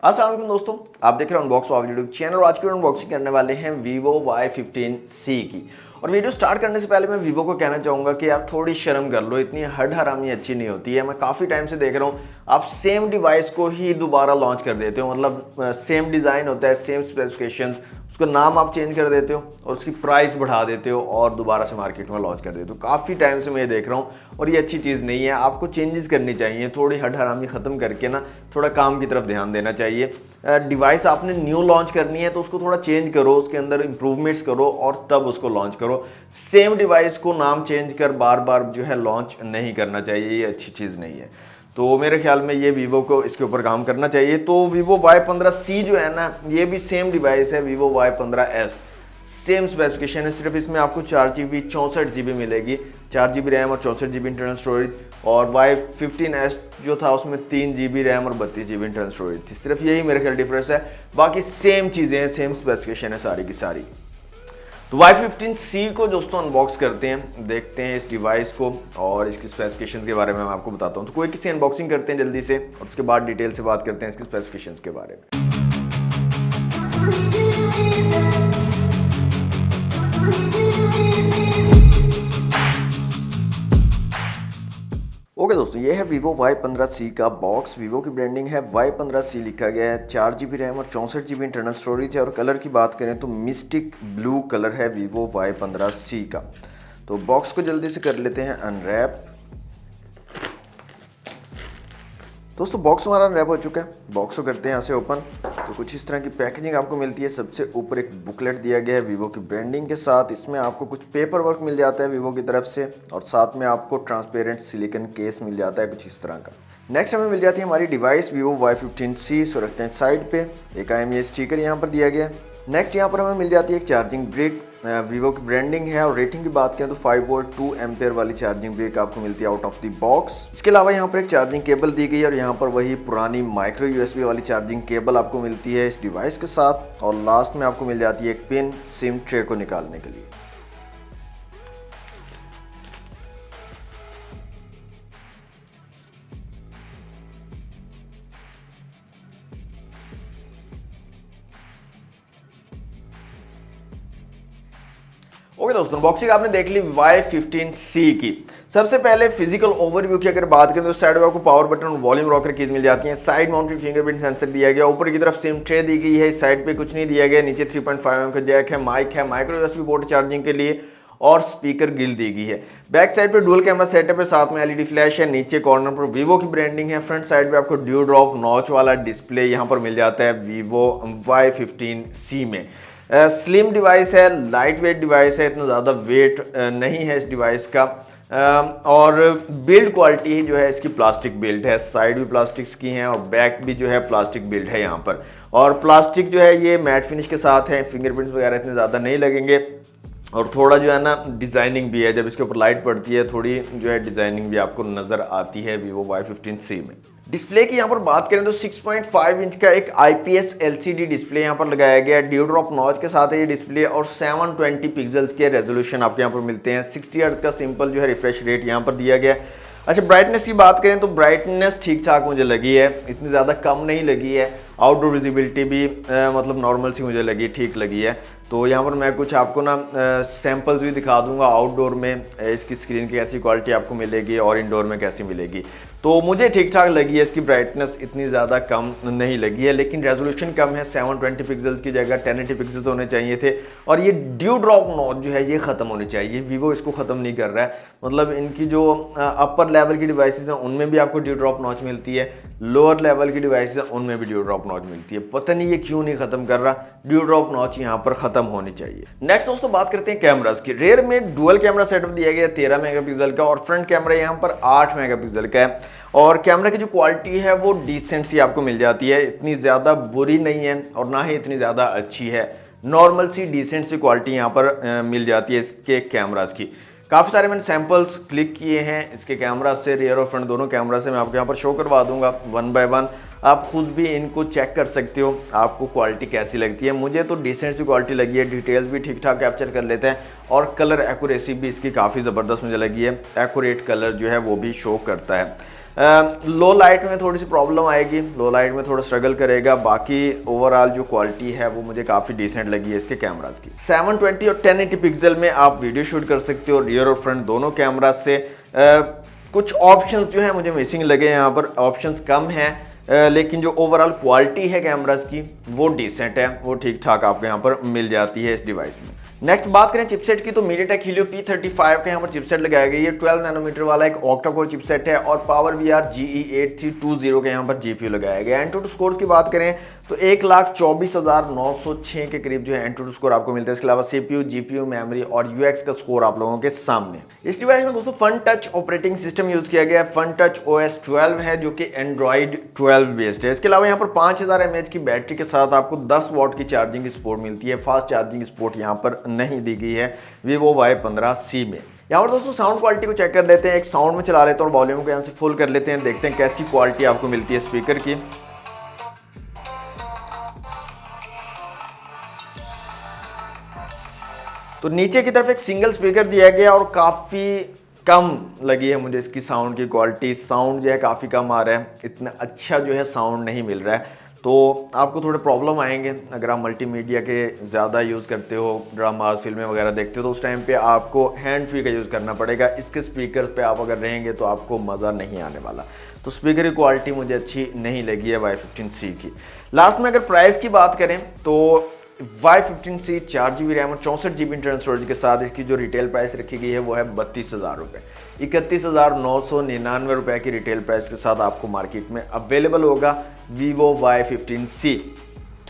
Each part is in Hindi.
अस्सलाम वालेकुम दोस्तों, आप देख रहे हैं अनबॉक्स वाव यूट्यूब चैनल और आज की अनबॉक्सिंग करने वाले हैं Vivo Y15C की। और वीडियो स्टार्ट करने से पहले मैं Vivo को कहना चाहूँगा कि यार थोड़ी शर्म कर लो, इतनी हड हरामी अच्छी नहीं होती है। मैं काफ़ी टाइम से देख रहा हूँ आप सेम डिवाइस को ही दोबारा लॉन्च कर देते हो, मतलब सेम डिज़ाइन होता है, सेम स्पेसिफिकेशंस, उसका नाम आप चेंज कर देते हो और उसकी प्राइस बढ़ा देते हो और दोबारा से मार्केट में लॉन्च कर देते हो। काफ़ी टाइम से मैं ये देख रहा हूँ और ये अच्छी चीज़ नहीं है। आपको चेंजेस करनी चाहिए, थोड़ी हड हरामी ख़त्म करके ना थोड़ा काम की तरफ ध्यान देना चाहिए। डिवाइस आपने न्यू लॉन्च करनी है तो उसको थोड़ा चेंज करो, उसके अंदर इंप्रूवमेंट्स करो और तब उसको लॉन्च करो। सेम डिवाइस को नाम चेंज कर बार बार जो है लॉन्च नहीं करना चाहिए, ये अच्छी चीज़ नहीं है। तो मेरे ख्याल में ये Vivo को इसके ऊपर काम करना चाहिए। तो Vivo Y15C जो है ना, ये भी सेम डिवाइस है Vivo Y15S, सेम स्पेसिफिकेशन है, सिर्फ इसमें आपको 4GB 64GB मिलेगी, 4GB रैम और 64GB इंटरनल स्टोरेज। और Y15S जो था उसमें 3GB रैम और 32GB इंटरनल स्टोरेज थी। सिर्फ यही मेरे ख्याल डिफरेंस है, बाकी सेम चीज़ें हैं, सेम स्पेसिफिकेशन है सारी की सारी। तो Y15C को दोस्तों अनबॉक्स करते हैं, देखते हैं इस डिवाइस को और इसकी स्पेसिफिकेशंस के बारे में मैं आपको बताता हूँ। तो कोई किसी अनबॉक्सिंग करते हैं जल्दी से और उसके बाद डिटेल से बात करते हैं इसकी स्पेसिफिकेशंस के बारे में। ओके दोस्तों, ये है Vivo Y15C का बॉक्स। Vivo की ब्रांडिंग है, Y15C लिखा गया है, 4GB रैम और 64GB इंटरनल स्टोरेज है। और कलर की बात करें तो मिस्टिक ब्लू कलर है Vivo Y15C का। तो बॉक्स को जल्दी से कर लेते हैं अनरैप। दोस्तों बॉक्स हमारा अनरैप हो चुका है, बॉक्स को करते हैं यहाँ से ओपन। तो कुछ इस तरह की पैकेजिंग आपको मिलती है। सबसे ऊपर एक बुकलेट दिया गया है Vivo की ब्रांडिंग के साथ। इसमें आपको कुछ पेपर वर्क मिल जाता है Vivo की तरफ से और साथ में आपको ट्रांसपेरेंट सिलिकॉन केस मिल जाता है कुछ इस तरह का। नेक्स्ट हमें मिल जाती है हमारी डिवाइस Vivo Y15C। सो रखते हैं साइड पे, एक IMEI स्टिकर यहाँ पर दिया गया है। नेक्स्ट यहाँ पर हमें मिल जाती है एक चार्जिंग ब्रिक, Vivo की ब्रांडिंग है। और रेटिंग की बात करें तो 5 वोल्ट 2 एम्पेयर वाली चार्जिंग ब्रिक आपको मिलती है आउट ऑफ द बॉक्स। इसके अलावा यहाँ पर एक चार्जिंग केबल दी गई है और यहाँ पर वही पुरानी माइक्रो USB वाली चार्जिंग केबल आपको मिलती है इस डिवाइस के साथ। और लास्ट में आपको मिल जाती है एक पिन सिम ट्रे को निकालने के लिए। ओके दोस्तों, अनबॉक्सिंग आपने देख ली Y15C की। सबसे पहले फिजिकल ओवरव्यू की अगर बात करें तो साइड में आपको पावर बटन और वॉल्यूम रॉकर कीज मिल जाती हैं। साइड माउंटेड फिंगरप्रिंट सेंसर दिया गया, ऊपर की तरफ सिम ट्रे दी गई है, इस साइड पे कुछ नहीं दिया गया। नीचे 3.5mm का जैक है, माइक है, माइक्रो USB पोर्ट चार्जिंग के लिए और स्पीकर ग्रिल दी गई है। बैक साइड पे डुअल कैमरा सेटअप है, साथ में LED फ्लैश है। नीचे कॉर्नर पर Vivo की ब्रांडिंग है। फ्रंट साइड पे आपको ड्यू ड्रॉप नॉच वाला डिस्प्ले यहाँ पर मिल जाता है Vivo Y15C में। स्लिम डिवाइस है, लाइट वेट डिवाइस है, इतना ज़्यादा वेट नहीं है इस डिवाइस का। और बिल्ड क्वालिटी जो है इसकी प्लास्टिक बिल्ड है, साइड भी प्लास्टिक्स की हैं और बैक भी जो है प्लास्टिक बिल्ड है यहाँ पर। और प्लास्टिक जो है ये मैट फिनिश के साथ है, फिंगरप्रिंट्स वगैरह इतने ज़्यादा नहीं लगेंगे। और थोड़ा जो है ना डिज़ाइनिंग भी है, जब इसके ऊपर लाइट पड़ती है थोड़ी जो है डिज़ाइनिंग भी आपको नज़र आती है Vivo Y15C में। डिस्प्ले की यहाँ पर बात करें तो 6.5 इंच का एक IPS LCD डिस्प्ले यहाँ पर लगाया गया है। ड्यू ड्रॉप नॉच के साथ है ये डिस्प्ले और 720 पिक्सल्स के रेजोल्यूशन आपको यहाँ पर मिलते हैं। 60 हर्ट्ज का सिंपल जो है रिफ्रेश रेट यहाँ पर दिया गया है। अच्छा, ब्राइटनेस की बात करें तो ब्राइटनेस ठीक ठाक मुझे लगी है, इतनी ज़्यादा कम नहीं लगी है। आउटडोर विजिबिलिटी भी मतलब नॉर्मल सी मुझे लगी, ठीक लगी है। तो यहाँ पर मैं कुछ आपको ना सैम्पल्स भी दिखा दूंगा आउटडोर में इसकी स्क्रीन की कैसी क्वालिटी आपको मिलेगी और इंडोर में कैसी मिलेगी। तो मुझे ठीक ठाक लगी है, इसकी ब्राइटनेस इतनी ज़्यादा कम नहीं लगी है, लेकिन रेजोल्यूशन कम है। 720 पिक्सल्स की जगह 1080 पिक्सल्स होने चाहिए थे। और ये ड्यू ड्रॉप नॉच जो है ये ख़त्म होनी चाहिए। Vivo इसको ख़त्म नहीं कर रहा है, मतलब इनकी जो अपर लेवल की डिवाइसेस हैं उनमें भी आपको ड्यू ड्रॉप नॉच मिलती है, लोअर लेवल की डिवाइसेस हैं उनमें भी ड्यू ड्रॉप नॉच मिलती है। पता नहीं ये क्यों नहीं ख़त्म कर रहा, ड्यू ड्रॉप नॉच यहाँ पर ख़त्म होनी चाहिए। नेक्स्ट दोस्तों बात करते हैं कैमरास की। रेयर में डुअल कैमरा सेटअप दिया गया 13 मेगापिक्सल का और फ्रंट कैमरा यहाँ पर 8 मेगापिक्सल का है। और कैमरा की जो क्वालिटी है वो डिसेंट सी आपको मिल जाती है, इतनी ज़्यादा बुरी नहीं है और ना ही इतनी ज़्यादा अच्छी है। नॉर्मल सी डिसेंट सी क्वालिटी यहाँ पर मिल जाती है इसके कैमरास की। काफ़ी सारे मैंने सैम्पल्स क्लिक किए हैं इसके कैमरा से, रियर और फ्रंट दोनों कैमरा से। मैं आपको यहाँ पर शो करवा दूंगा 1 बाय 1, आप खुद भी इनको चेक कर सकते हो आपको क्वालिटी कैसी लगती है। मुझे तो डिसेंट सी क्वालिटी लगी है, डिटेल्स भी ठीक ठाक कैप्चर कर लेते हैं और कलर एक्यूरेसी भी इसकी काफ़ी ज़बरदस्त मुझे लगी है। एक्यूरेट कलर जो है वो भी शो करता है। लो लाइट में थोड़ी सी प्रॉब्लम आएगी, लो लाइट में थोड़ा स्ट्रगल करेगा, बाकी ओवरऑल जो क्वालिटी है वो मुझे काफ़ी डिसेंट लगी है इसके कैमरास की। 720 और 1080 पिक्सल में आप वीडियो शूट कर सकते हो रियर और फ्रंट दोनों कैमरा से। कुछ ऑप्शंस जो है मुझे मिसिंग लगे, यहाँ पर ऑप्शंस कम हैं, लेकिन जो ओवरऑल क्वालिटी है कैमरास की वो डिसेंट है, वो ठीक ठाक आपको यहाँ पर मिल जाती है इस डिवाइस में। नेक्स्ट बात करें चिपसेट की तो MediaTek Helio P35 का यहाँ पर चिपसेट लगाया गया है। ये 12 नैनोमीटर वाला एक ऑक्टा कोर चिपसेट है और PowerVR GE8320 का यहाँ पर GPU लगाया गया है। एंटूटू स्कोर की बात करें तो 1,24,906 के करीब जो है एंटूटू स्कोर आपको मिलता है। इसके अलावा CPU, GPU, मेमोरी और UX का स्कोर आप लोगों के सामने। इस डिवाइस में दोस्तों Funtouch operating system use किया गया है। फन टच OS 12 है जो कि Android 12 बेस्ड है। इसके अलावा यहाँ पर 5000 mAh की बैटरी के साथ आपको 10 वॉट की चार्जिंग की सपोर्ट मिलती है। फास्ट चार्जिंग सपोर्ट यहाँ पर नहीं दी गई है Vivo Y15C में। यहाँ पर दोस्तों साउंड क्वालिटी को चेक कर लेते हैं, एक साउंड में चला लेते हैं और वॉल्यूम को यहाँ से फुल कर लेते हैं, देखते हैं कैसी क्वालिटी आपको मिलती है स्पीकर की। तो नीचे की तरफ एक सिंगल स्पीकर दिया गया और काफी कम लगी है मुझे इसकी साउंड की क्वालिटी। साउंड जो है काफ़ी कम आ रहा है, इतना अच्छा जो है साउंड नहीं मिल रहा है, तो आपको थोड़े प्रॉब्लम आएंगे अगर आप मल्टीमीडिया के ज़्यादा यूज़ करते हो, ड्रामा फिल्में वगैरह देखते हो, तो उस टाइम पे आपको हैंड फ्री का यूज़ करना पड़ेगा। इसके स्पीकर पे आप अगर रहेंगे तो आपको मज़ा नहीं आने वाला। तो स्पीकर की क्वालिटी मुझे अच्छी नहीं लगी है Y15C की। लास्ट में अगर प्राइस की बात करें तो Y15C 4GB रैम और 64GB इंटरनल स्टोरेज के साथ इसकी जो रिटेल प्राइस रखी गई है वो है 32,000 रुपये। 31,999 रुपये की रिटेल प्राइस के साथ आपको मार्केट में अवेलेबल होगा Vivo Y15C।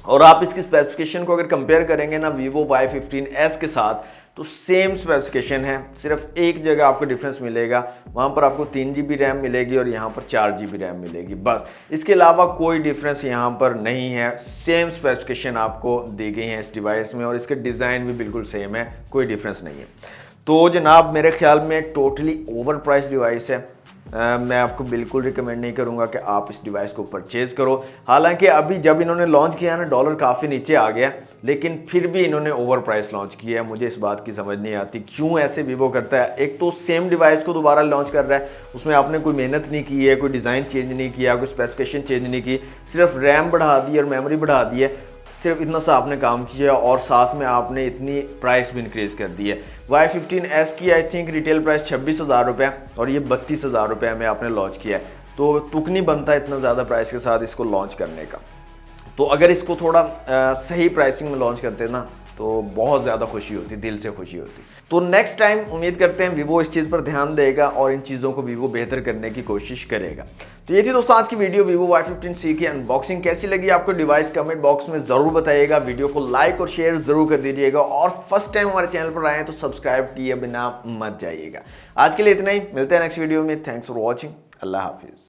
और आप इसकी स्पेसिफिकेशन को अगर कंपेयर करेंगे ना Vivo Y15S के साथ तो सेम स्पेसिफिकेशन है, सिर्फ एक जगह आपको डिफरेंस मिलेगा, वहाँ पर आपको 3GB रैम मिलेगी और यहाँ पर 4GB रैम मिलेगी, बस। इसके अलावा कोई डिफरेंस यहाँ पर नहीं है, सेम स्पेसिफिकेशन आपको दी गई है इस डिवाइस में और इसके डिज़ाइन भी बिल्कुल सेम है, कोई डिफरेंस नहीं है। तो जनाब मेरे ख्याल में टोटली ओवर प्राइस डिवाइस है। मैं आपको बिल्कुल रिकमेंड नहीं करूंगा कि आप इस डिवाइस को परचेज करो। हालांकि अभी जब इन्होंने लॉन्च किया ना डॉलर काफ़ी नीचे आ गया, लेकिन फिर भी इन्होंने ओवर प्राइस लॉन्च किया है। मुझे इस बात की समझ नहीं आती क्यों ऐसे Vivo करता है। एक तो सेम डिवाइस को दोबारा लॉन्च कर रहा है, उसमें आपने कोई मेहनत नहीं की है, कोई डिज़ाइन चेंज नहीं किया, कोई स्पेसिफिकेशन चेंज नहीं की, सिर्फ रैम बढ़ा दी और मेमोरी बढ़ा दी है, सिर्फ इतना सा आपने काम किया और साथ में आपने इतनी प्राइस भी इंक्रीज कर दी है। Y15S की आई थिंक रिटेल प्राइस 26,000 रुपये और ये 32,000 रुपये में आपने लॉन्च किया है, तो तुक नहीं बनता इतना ज़्यादा प्राइस के साथ इसको लॉन्च करने का। तो अगर इसको थोड़ा सही प्राइसिंग में लॉन्च करते ना तो बहुत ज़्यादा खुशी होती, दिल से खुशी होती। तो नेक्स्ट टाइम उम्मीद करते हैं Vivo इस चीज़ पर ध्यान देगा और इन चीज़ों को Vivo बेहतर करने की कोशिश करेगा। तो ये थी दोस्तों आज की वीडियो Vivo Y15C की अनबॉक्सिंग। कैसी लगी आपको डिवाइस कमेंट बॉक्स में ज़रूर बताइएगा। वीडियो को लाइक और शेयर ज़रूर कर दीजिएगा और फर्स्ट टाइम हमारे चैनल पर आए हैं तो सब्सक्राइब किए बिना मत जाइएगा। आज के लिए इतना ही, मिलते हैं नेक्स्ट वीडियो में। थैंक्स फॉर वॉचिंग, अल्लाह हाफिज़।